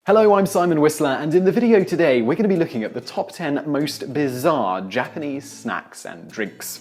Hello, I'm Simon Whistler, and in the video today, we're going to be looking at the top 10 most bizarre Japanese snacks and drinks.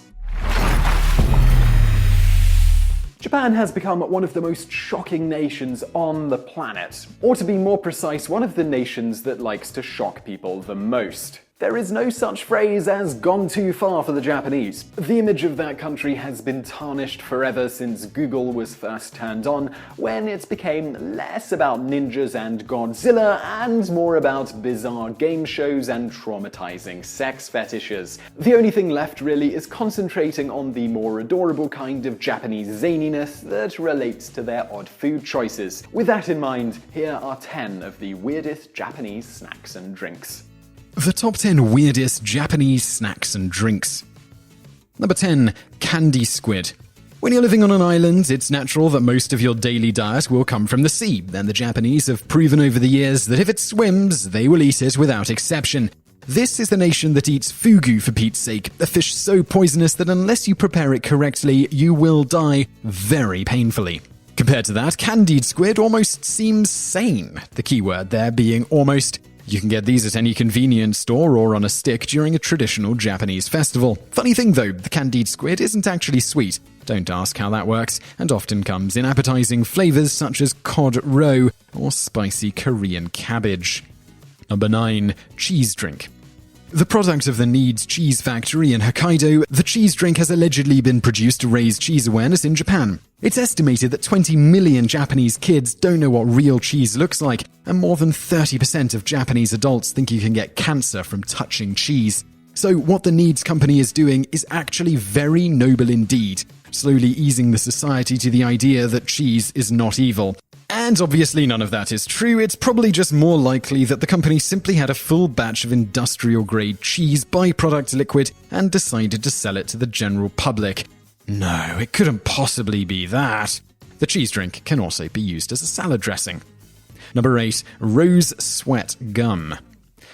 Japan has become one of the most shocking nations on the planet. Or to be more precise, one of the nations that likes to shock people the most. There is no such phrase as gone too far for the Japanese. The image of that country has been tarnished forever since Google was first turned on, when it became less about ninjas and Godzilla and more about bizarre game shows and traumatizing sex fetishes. The only thing left really is concentrating on the more adorable kind of Japanese zaniness that relates to their odd food choices. With that in mind, here are 10 of the weirdest Japanese snacks and drinks. The top 10 weirdest Japanese snacks and drinks. Number 10. Candy squid. When you're living on an island, it's natural that most of your daily diet will come from the sea, and the Japanese have proven over the years that if it swims, they will eat it without exception. This is the nation that eats fugu for Pete's sake, a fish so poisonous that unless you prepare it correctly, you will die very painfully. Compared to that, candied squid almost seems sane, the key word there being almost. You can get these at any convenience store or on a stick during a traditional Japanese festival. Funny thing though, the candied squid isn't actually sweet. Don't ask how that works, and often comes in appetizing flavors such as cod roe or spicy Korean cabbage. Number 9. Cheese drink. The product of the Needs Cheese Factory in Hokkaido, the cheese drink has allegedly been produced to raise cheese awareness in Japan. It's estimated that 20 million Japanese kids don't know what real cheese looks like, and more than 30% of Japanese adults think you can get cancer from touching cheese. So what the Needs company is doing is actually very noble indeed, slowly easing the society to the idea that cheese is not evil. And obviously none of that is true. It's probably just more likely that the company simply had a full batch of industrial-grade cheese byproduct liquid and decided to sell it to the general public. No, it couldn't possibly be that. The cheese drink can also be used as a salad dressing. Number 8. Rose Sweat Gum.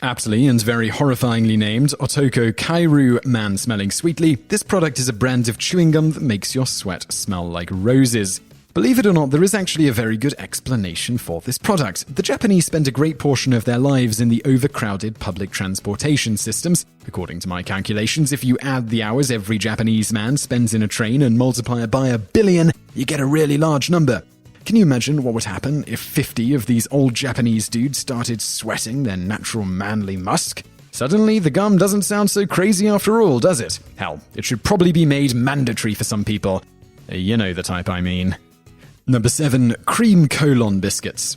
Aptly and very horrifyingly named Otoko Kairu Man Smelling Sweetly, this product is a brand of chewing gum that makes your sweat smell like roses. Believe it or not, there is actually a very good explanation for this product. The Japanese spend a great portion of their lives in the overcrowded public transportation systems. According to my calculations, if you add the hours every Japanese man spends in a train and multiply it by 1 billion, you get a really large number. Can you imagine what would happen if 50 of these old Japanese dudes started sweating their natural manly musk? Suddenly, the gum doesn't sound so crazy after all, does it? Hell, it should probably be made mandatory for some people. You know the type I mean. Number 7. Cream Collon biscuits.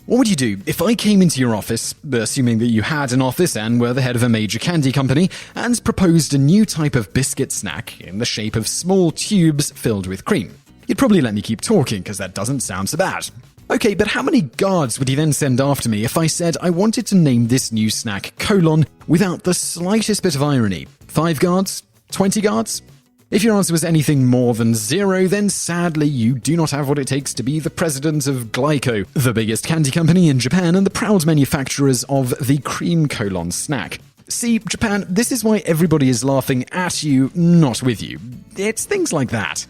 What would you do if I came into your office, assuming that you had an office and were the head of a major candy company, and proposed a new type of biscuit snack in the shape of small tubes filled with cream? You'd probably let me keep talking because that doesn't sound so bad. Okay, but how many guards would you then send after me if I said I wanted to name this new snack Collon without the slightest bit of irony? 5 guards? 20 guards? If your answer was anything more than 0, then sadly you do not have what it takes to be the president of Glyco, the biggest candy company in Japan and the proud manufacturers of the cream Collon snack. See, Japan, this is why everybody is laughing at you, not with you. It's things like that.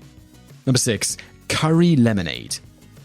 Number 6. Curry lemonade.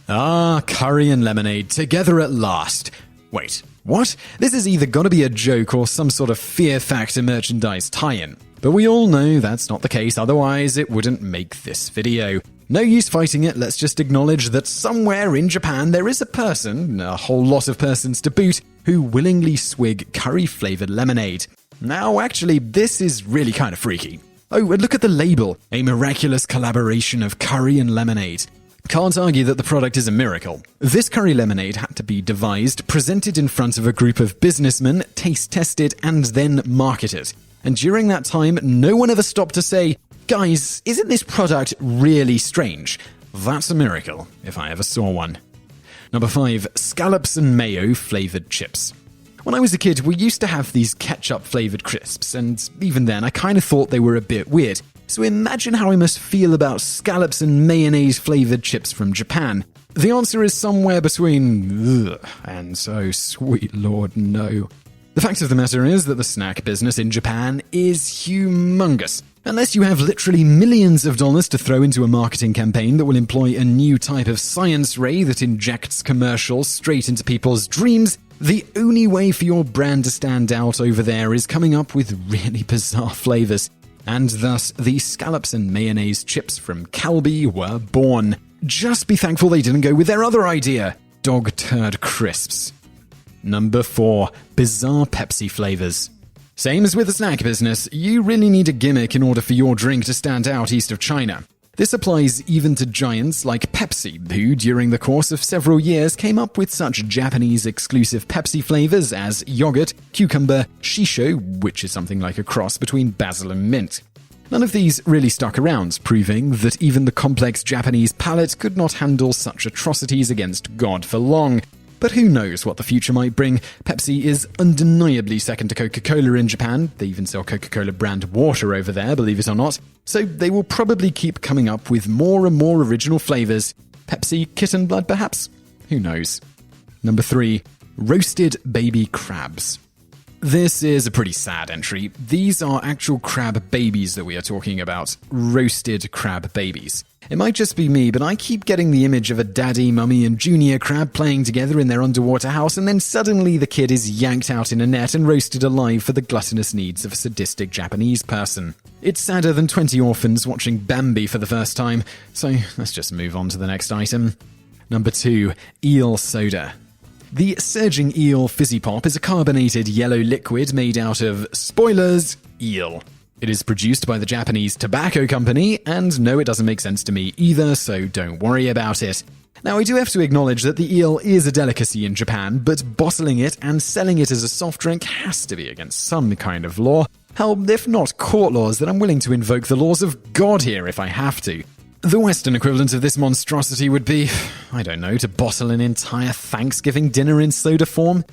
Ah, curry and lemonade, together at last. Wait, what? This is either gotta be a joke or some sort of Fear Factor merchandise tie-in. But we all know that's not the case, otherwise it wouldn't make this video. No use fighting it, let's just acknowledge that somewhere in Japan there is a person, a whole lot of persons to boot, who willingly swig curry-flavored lemonade. Now, actually, this is really kind of freaky. Oh, and look at the label, a miraculous collaboration of curry and lemonade. Can't argue that the product is a miracle. This curry lemonade had to be devised, presented in front of a group of businessmen, taste-tested, and then marketed. And during that time, no one ever stopped to say, guys, isn't this product really strange? That's a miracle, if I ever saw one. Number 5. Scallops and Mayo flavored chips. When I was a kid, we used to have these ketchup-flavored crisps, and even then I kind of thought they were a bit weird. So imagine how I must feel about scallops and mayonnaise-flavored chips from Japan. The answer is somewhere between ugh and oh sweet lord no. The fact of the matter is that the snack business in Japan is humongous. Unless you have literally millions of dollars to throw into a marketing campaign that will employ a new type of science ray that injects commercials straight into people's dreams, The only way for your brand to stand out over there is coming up with really bizarre flavors. And thus, the scallops and mayonnaise chips from Calbee were born. Just be thankful they didn't go with their other idea, dog turd crisps. Number 4. Bizarre Pepsi flavors. Same as with the snack business, you really need a gimmick in order for your drink to stand out east of China. This applies even to giants like Pepsi, who during the course of several years came up with such Japanese exclusive Pepsi flavors as yogurt, cucumber, shisho, which is something like a cross between basil and mint. None of these really stuck around, proving that even the complex Japanese palate could not handle such atrocities against God for long. But who knows what the future might bring. Pepsi is undeniably second to Coca-Cola in Japan. They even sell Coca-Cola brand water over there, believe it or not. So they will probably keep coming up with more and more original flavors. Pepsi kitten blood, perhaps? Who knows? Number 3. Roasted baby crabs. This is a pretty sad entry. These are actual crab babies that we are talking about. Roasted crab babies. It might just be me, but I keep getting the image of a daddy, mummy, and junior crab playing together in their underwater house, and then suddenly the kid is yanked out in a net and roasted alive for the gluttonous needs of a sadistic Japanese person. It's sadder than 20 orphans watching Bambi for the first time, so let's just move on to the next item. Number 2. Eel Soda. The Surging Eel Fizzy Pop is a carbonated yellow liquid made out of, spoilers, eel. It is produced by the Japanese tobacco company, and no, it doesn't make sense to me either, so don't worry about it. Now, I do have to acknowledge that the eel is a delicacy in Japan, but bottling it and selling it as a soft drink has to be against some kind of law. Hell, if not court laws, then I'm willing to invoke the laws of God here if I have to. The Western equivalent of this monstrosity would be, I don't know, to bottle an entire Thanksgiving dinner in soda form.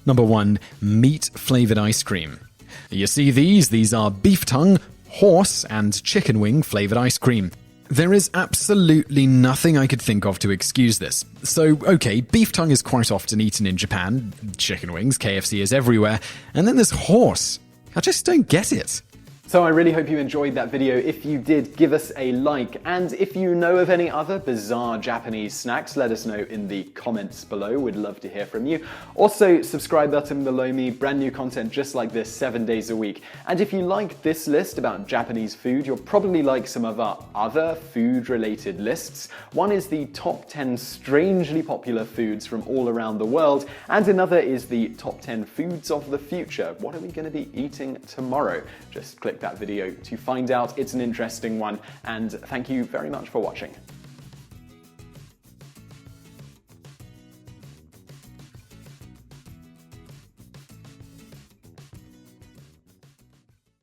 Number 1. Meat-flavored ice cream. You see these are beef tongue, horse, and chicken wing flavored ice cream. There is absolutely nothing I could think of to excuse this. So, okay, beef tongue is quite often eaten in Japan, chicken wings, KFC is everywhere, and then there's horse. I just don't get it. So I really hope you enjoyed that video. If you did, give us a like. And if you know of any other bizarre Japanese snacks, let us know in the comments below. We'd love to hear from you. Also, subscribe button below me, brand new content just like this 7 days a week. And if you like this list about Japanese food, you'll probably like some of our other food-related lists. One is the top 10 strangely popular foods from all around the world, and another is the top 10 foods of the future. What are we going to be eating tomorrow? Just click that video to find out. It's an interesting one, and thank you very much for watching.